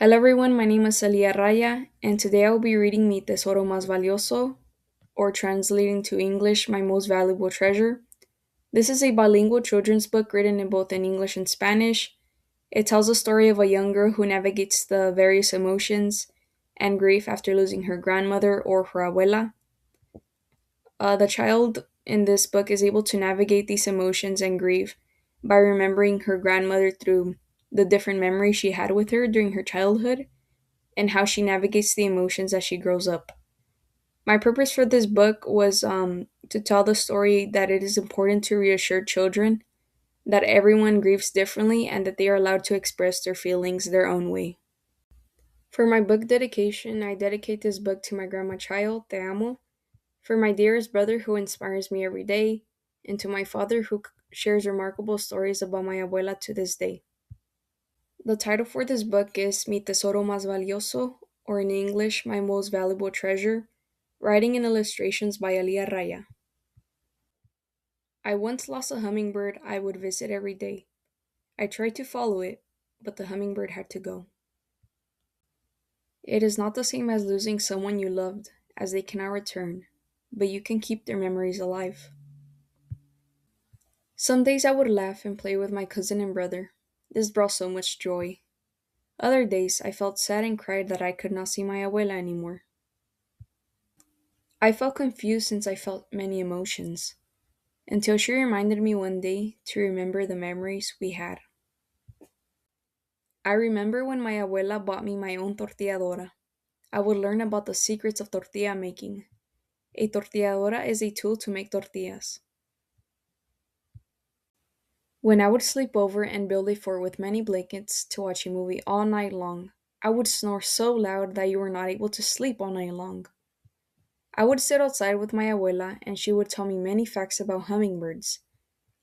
Hello everyone, my name is Aliah Raya, and today I will be reading Mi Tesoro Más Valioso, or translating to English, My Most Valuable Treasure. This is a bilingual children's book written in both in English and Spanish. It tells the story of a young girl who navigates the various emotions and grief after losing her grandmother or her abuela. The child in this book is able to navigate these emotions and grief by remembering her grandmother through the different memories she had with her during her childhood and how she navigates the emotions as she grows up. My purpose for this book was to tell the story that it is important to reassure children that everyone grieves differently and that they are allowed to express their feelings their own way. For my book dedication, I dedicate this book to my grandma child, Te Amo, for my dearest brother who inspires me every day, and to my father who shares remarkable stories about my abuela to this day. The title for this book is Mi Tesoro Más Valioso, or in English, My Most Valuable Treasure, writing and illustrations by Aliah Raya. I once lost a hummingbird I would visit every day. I tried to follow it, but the hummingbird had to go. It is not the same as losing someone you loved, as they cannot return, but you can keep their memories alive. Some days I would laugh and play with my cousin and brother. This brought so much joy. Other days I felt sad and cried that I could not see my abuela anymore. I felt confused since I felt many emotions, until she reminded me one day to remember the memories we had. I remember when my abuela bought me my own tortilladora. I would learn about the secrets of tortilla making. A tortilladora is a tool to make tortillas. When I would sleep over and build a fort with many blankets to watch a movie all night long, I would snore so loud that you were not able to sleep all night long. I would sit outside with my abuela and she would tell me many facts about hummingbirds.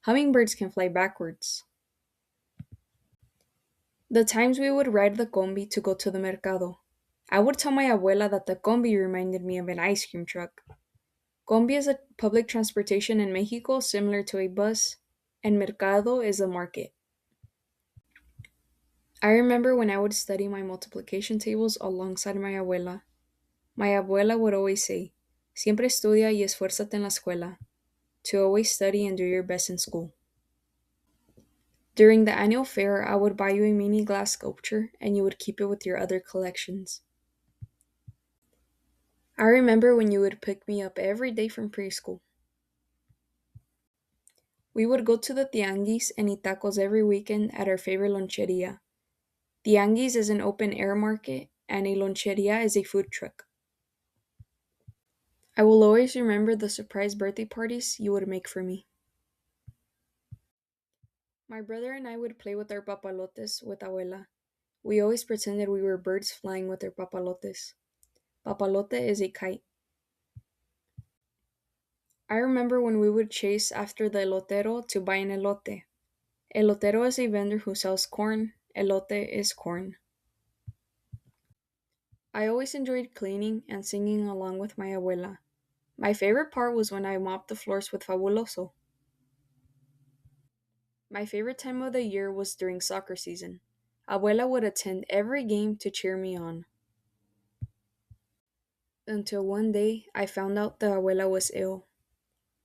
Hummingbirds can fly backwards. The times we would ride the combi to go to the mercado. I would tell my abuela that the combi reminded me of an ice cream truck. Combi is a public transportation in Mexico similar to a bus, and mercado is a market. I remember when I would study my multiplication tables alongside my abuela. My abuela would always say, Siempre estudia y esfuérzate en la escuela, to always study and do your best in school. During the annual fair, I would buy you a mini glass sculpture and you would keep it with your other collections. I remember when you would pick me up every day from preschool. We would go to the tianguis and eat tacos every weekend at our favorite loncheria. Tianguis is an open air market and a loncheria is a food truck. I will always remember the surprise birthday parties you would make for me. My brother and I would play with our papalotes with Abuela. We always pretended we were birds flying with our papalotes. Papalote is a kite. I remember when we would chase after the elotero to buy an elote. Elotero is a vendor who sells corn. Elote is corn. I always enjoyed cleaning and singing along with my abuela. My favorite part was when I mopped the floors with Fabuloso. My favorite time of the year was during soccer season. Abuela would attend every game to cheer me on. Until one day, I found out that Abuela was ill.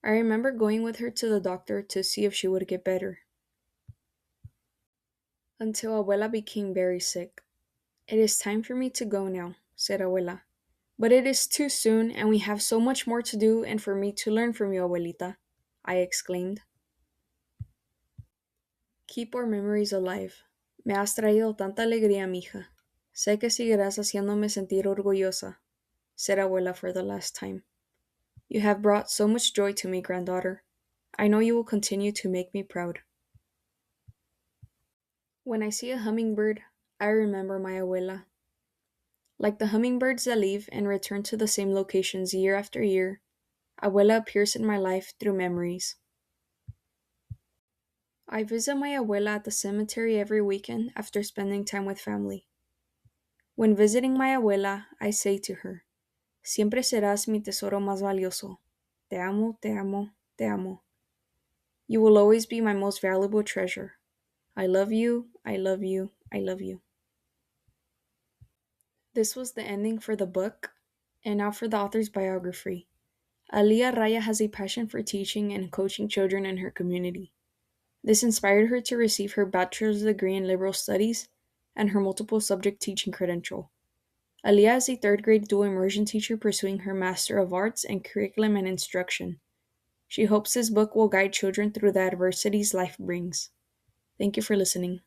I remember going with her to the doctor to see if she would get better. Until Abuela became very sick. It is time for me to go now, said Abuela. But it is too soon and we have so much more to do and for me to learn from you, Abuelita, I exclaimed. Keep our memories alive. Me has traído tanta alegría, mija. Sé que seguirás haciéndome sentir orgullosa, said Abuela for the last time. You have brought so much joy to me, granddaughter. I know you will continue to make me proud. When I see a hummingbird, I remember my abuela. Like the hummingbirds that leave and return to the same locations year after year, Abuela appears in my life through memories. I visit my abuela at the cemetery every weekend after spending time with family. When visiting my abuela, I say to her, Siempre serás mi tesoro más valioso. Te amo, te amo, te amo. You will always be my most valuable treasure. I love you, I love you, I love you. This was the ending for the book, and now for the author's biography. Aliah Raya has a passion for teaching and coaching children in her community. This inspired her to receive her bachelor's degree in liberal studies and her multiple subject teaching credential. Aliah is a third grade dual immersion teacher pursuing her Master of Arts in Curriculum and Instruction. She hopes this book will guide children through the adversities life brings. Thank you for listening.